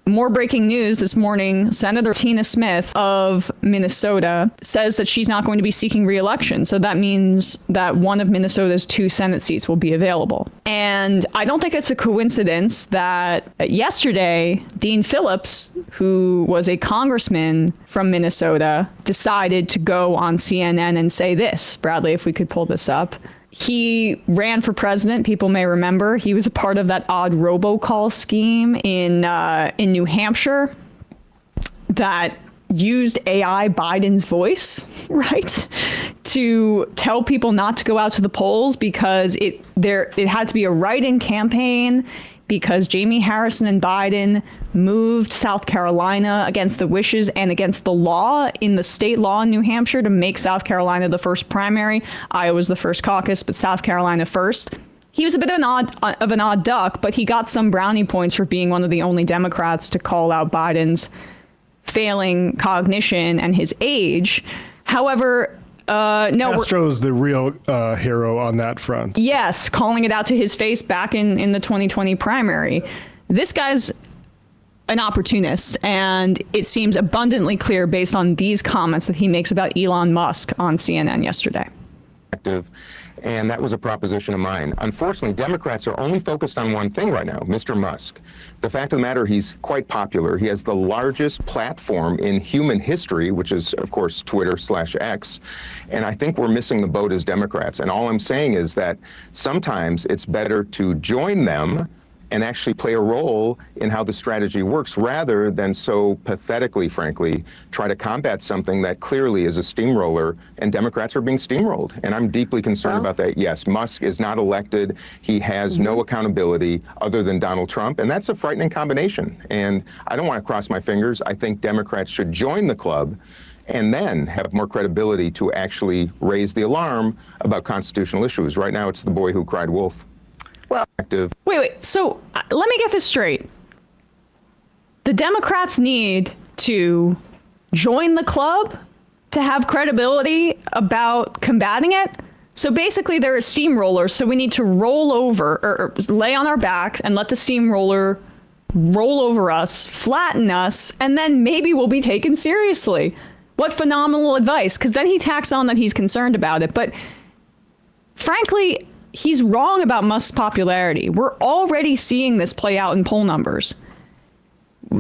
more breaking news this morning. Senator Tina Smith of Minnesota says that she's not going to be seeking re-election. So that means that one of Minnesota's 2 Senate seats will be available. And I don't think it's a coincidence that yesterday, Dean Phillips, who was a congressman from Minnesota, decided to go on CNN and say this. Bradley, if we could pull this up. He ran for president. People may remember he was a part of that odd robocall scheme in New Hampshire that used AI Biden's voice, right, to tell people not to go out to the polls because it had to be a write-in campaign because Jamie Harrison and Biden moved South Carolina against the wishes and against the law in the state law in New Hampshire to make South Carolina the first primary. Iowa's the first caucus, but South Carolina first. He was a bit of an odd duck, but he got some brownie points for being one of the only Democrats to call out Biden's failing cognition and his age. However, no, Castro's the real hero on that front. Yes, calling it out to his face back in the 2020 primary. This guy's an opportunist, and it seems abundantly clear based on these comments that he makes about Elon Musk on CNN yesterday. And that was a proposition of mine. Unfortunately, Democrats are only focused on one thing right now, Mr. Musk. The fact of the matter, he's quite popular. He has the largest platform in human history, which is, of course, Twitter/X. And I think we're missing the boat as Democrats. And all I'm saying is that sometimes it's better to join them and actually play a role in how the strategy works rather than so pathetically, frankly, try to combat something that clearly is a steamroller, and Democrats are being steamrolled. And I'm deeply concerned about that. Yes, Musk is not elected. He has no accountability other than Donald Trump, and that's a frightening combination. And I don't want to cross my fingers. I think Democrats should join the club and then have more credibility to actually raise the alarm about constitutional issues. Right now, it's the boy who cried wolf. Well, wait. So let me get this straight. The Democrats need to join the club to have credibility about combating it. So basically, they're a steamroller. So we need to roll over or lay on our back and let the steamroller roll over us, flatten us, and then maybe we'll be taken seriously. What phenomenal advice. Because then he tacks on that he's concerned about it. But frankly, he's wrong about Musk's popularity. We're already seeing this play out in poll numbers.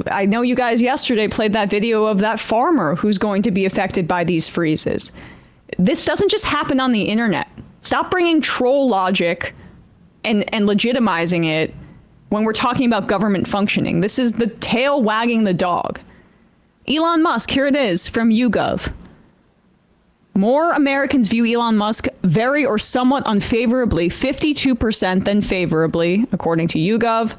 I know you guys yesterday played that video of that farmer who's going to be affected by these freezes. This doesn't just happen on the internet. Stop bringing troll logic and legitimizing it when we're talking about government functioning. This is the tail wagging the dog. Elon Musk, here it is from YouGov. More Americans view Elon Musk very or somewhat unfavorably, 52% than favorably, according to YouGov.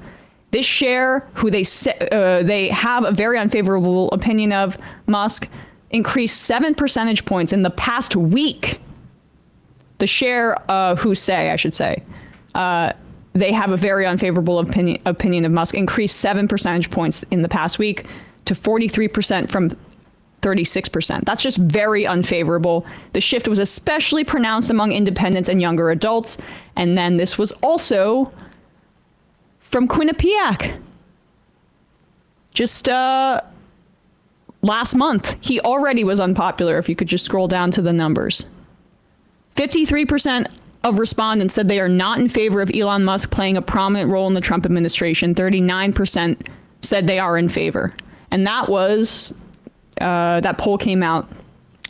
This share, who they have a very unfavorable opinion of Musk, increased 7 percentage points in the past week. The share who say, I should say, they have a very unfavorable opinion of Musk, increased 7 percentage points in the past week to 43% from 36%. That's just very unfavorable. The shift was especially pronounced among independents and younger adults. And then this was also from Quinnipiac. Just last month, he already was unpopular, if you could just scroll down to the numbers. 53% of respondents said they are not in favor of Elon Musk playing a prominent role in the Trump administration. 39% said they are in favor. And that was... that poll came out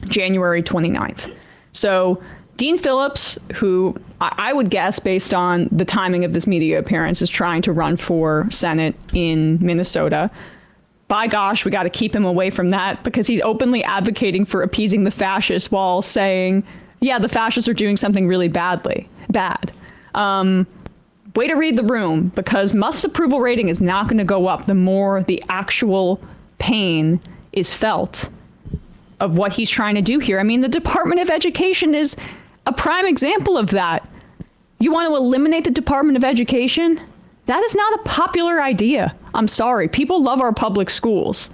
January 29th. So Dean Phillips, who I would guess based on the timing of this media appearance is trying to run for Senate in Minnesota. By gosh, we got to keep him away from that because he's openly advocating for appeasing the fascists while saying, yeah, the fascists are doing something really bad. Way to read the room, because Musk's approval rating is not going to go up the more the actual pain is felt of what he's trying to do here. I mean, the Department of Education is a prime example of that. You want to eliminate the Department of Education? That is not a popular idea. I'm sorry. People love our public schools.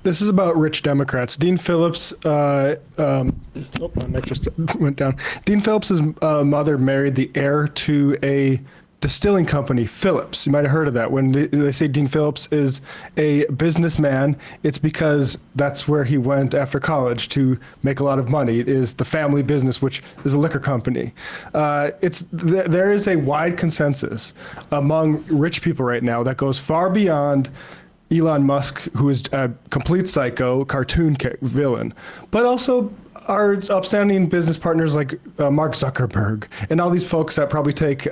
This is about rich Democrats. Dean Phillips, my mic just went down. Dean Phillips's mother married the heir to a distilling company, Phillips. You might have heard of that. When they say Dean Phillips is a businessman, it's because that's where he went after college to make a lot of money, is the family business, which is a liquor company. There is a wide consensus among rich people right now that goes far beyond Elon Musk, who is a complete psycho, cartoon villain, but also our upstanding business partners like Mark Zuckerberg and all these folks that probably take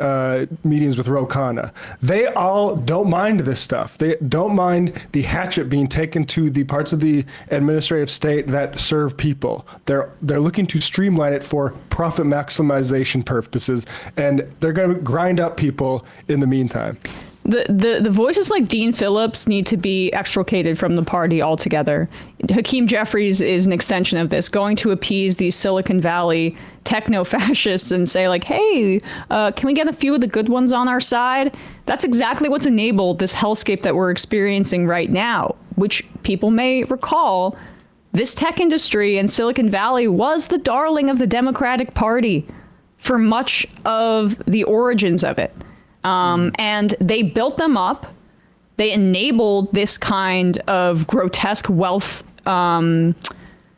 meetings with Ro Khanna. They all don't mind this stuff. They don't mind the hatchet being taken to the parts of the administrative state that serve people. They're looking to streamline it for profit maximization purposes, and they're going to grind up people in the meantime. The voices like Dean Phillips need to be extricated from the party altogether. Hakeem Jeffries is an extension of this, going to appease these Silicon Valley techno-fascists and say like, hey, can we get a few of the good ones on our side? That's exactly what's enabled this hellscape that we're experiencing right now, which people may recall. This tech industry in Silicon Valley was the darling of the Democratic Party for much of the origins of it. And they built them up. They enabled this kind of grotesque wealth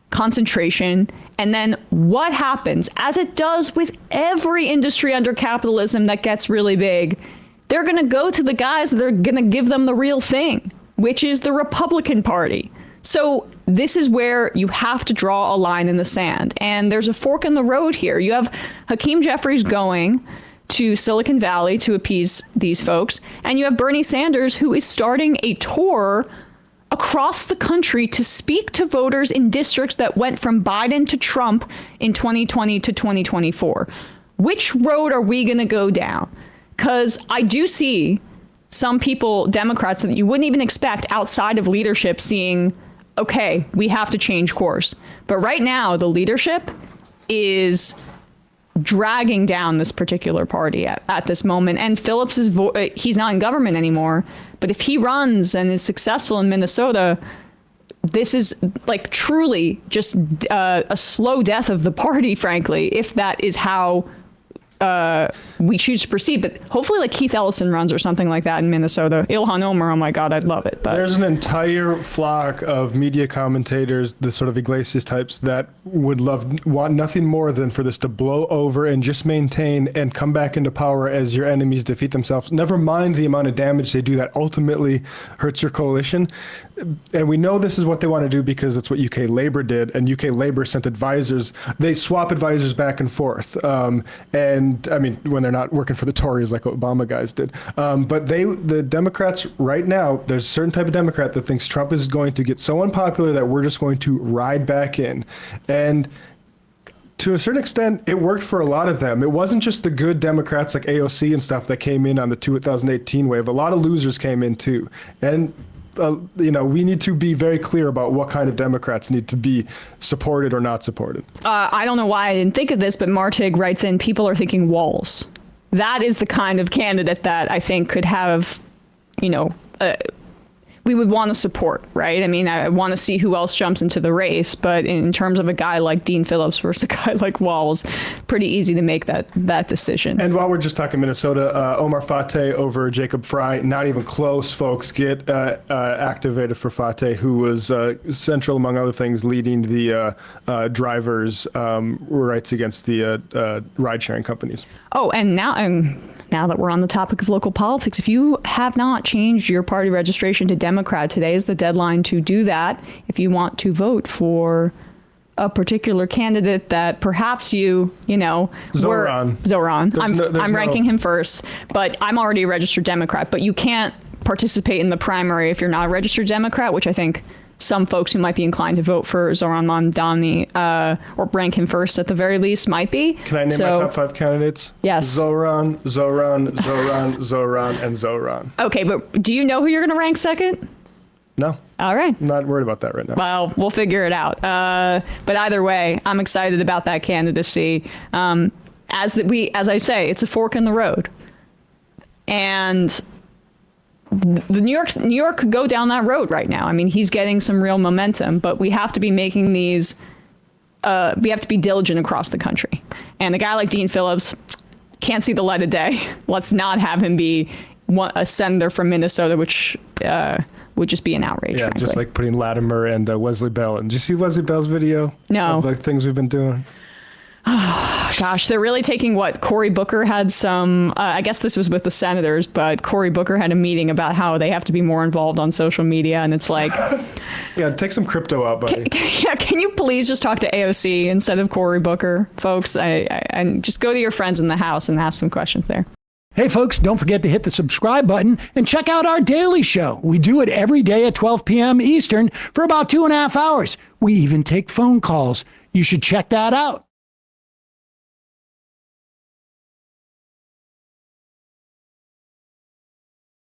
concentration. And then what happens, as it does with every industry under capitalism that gets really big, they're going to go to the guys that are going to give them the real thing, which is the Republican Party. So this is where you have to draw a line in the sand. And there's a fork in the road here. You have Hakeem Jeffries going to Silicon Valley to appease these folks. And you have Bernie Sanders, who is starting a tour across the country to speak to voters in districts that went from Biden to Trump in 2020 to 2024. Which road are we going to go down? Because I do see some people, Democrats, that you wouldn't even expect outside of leadership seeing, okay, we have to change course. But right now, the leadership is dragging down this particular party at this moment. And Phillips he's not in government anymore, but if he runs and is successful in Minnesota, this is like truly just a slow death of the party, frankly, if that is how we choose to proceed. But hopefully like Keith Ellison runs or something like that in Minnesota. Ilhan Omar, oh my God, I'd love it. But there's an entire flock of media commentators, the sort of Iglesias types, that would want nothing more than for this to blow over and just maintain and come back into power as your enemies defeat themselves. Never mind the amount of damage they do that ultimately hurts your coalition. And we know this is what they want to do because that's what UK Labour did, and UK Labour sent advisors. They swap advisors back and forth. And I mean, when they're not working for the Tories like Obama guys did. But the Democrats right now, there's a certain type of Democrat that thinks Trump is going to get so unpopular that we're just going to ride back in. And to a certain extent, it worked for a lot of them. It wasn't just the good Democrats like AOC and stuff that came in on the 2018 wave. A lot of losers came in too. And we need to be very clear about what kind of Democrats need to be supported or not supported. I don't know why I didn't think of this, but Martig writes in, people are thinking Walz. That is the kind of candidate that I think could have, we would want to support, right? I mean, I want to see who else jumps into the race, but in terms of a guy like Dean Phillips versus a guy like Walz, pretty easy to make that decision. And while we're just talking Minnesota, Omar Fateh over Jacob Fry, not even close, folks. Get activated for Fateh, who was central, among other things, leading the drivers' rights against the ride-sharing companies. Oh, and now that we're on the topic of local politics, if you have not changed your party registration to Democrat, today is the deadline to do that. If you want to vote for a particular candidate that perhaps Zoran. I'm ranking him first, but I'm already a registered Democrat. But you can't participate in the primary if you're not a registered Democrat, which I think some folks who might be inclined to vote for Zoran Mamdani or rank him first at the very least might be. Can I name my top 5 candidates? Yes. Zoran, and Zoran. Okay, but do you know who you're going to rank second? No. All right. I'm not worried about that right now. Well, we'll figure it out. But either way, I'm excited about that candidacy. As I say, it's a fork in the road. And the New York could go down that road right now. I mean, he's getting some real momentum, but we have to be making these. We have to be diligent across the country. And a guy like Dean Phillips can't see the light of day. Let's not have him be a senator from Minnesota, which would just be an outrage. Yeah, frankly. just like putting Latimer and Wesley Bell. And did you see Wesley Bell's video? No. Of like things we've been doing. Gosh, they're really taking what Cory Booker had some, I guess this was with the senators, but Cory Booker had a meeting about how they have to be more involved on social media. And it's like, Yeah, take some crypto out, buddy. can you please just talk to AOC instead of Cory Booker, folks? And just go to your friends in the House and ask some questions there. Hey, folks, don't forget to hit the subscribe button and check out our daily show. We do it every day at 12 p.m. Eastern for about 2.5 hours. We even take phone calls. You should check that out.